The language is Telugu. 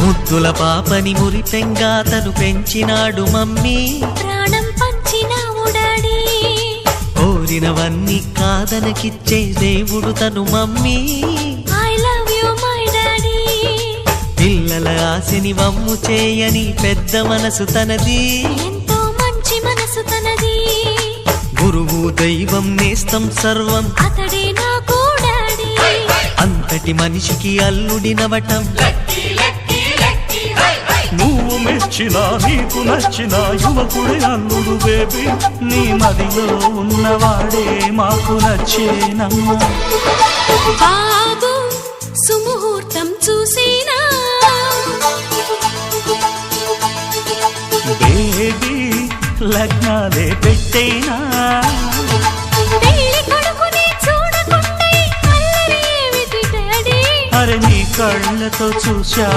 ముద్దుల పాపని మురిపెంగా తను పెంచినాడు మమ్మీ, ప్రాణం పంచినావు డాడీ. కోరినవన్నీ కాదనకిచ్చే దేవుడు తను mummy, I love you my daddy. పిల్లల ఆశని వమ్ము చేయని పెద్ద మనసు తనది, ఎంతో మంచి మనసు తనది. గురువు దైవం నేస్తం సర్వం అతడే నాకు డాడీ. అంతటి మనిషికి అల్లుడినవటం, నువ్వు మెచ్చిన నీకు నచ్చిన యువకుడే అల్లుడు బేబీ, నీ మదిలో ఉన్నవాడే మాకు నచ్చేనమ్మా. బాబు సుముహూర్తం చూసేనా, బేబీ లగ్నాలే పెట్టేనా, పెళ్లి కొడుకుని చూడకుండా అల్లరి ఏమిటి డాడీ. అరే నీ కళ్ళతో చూశా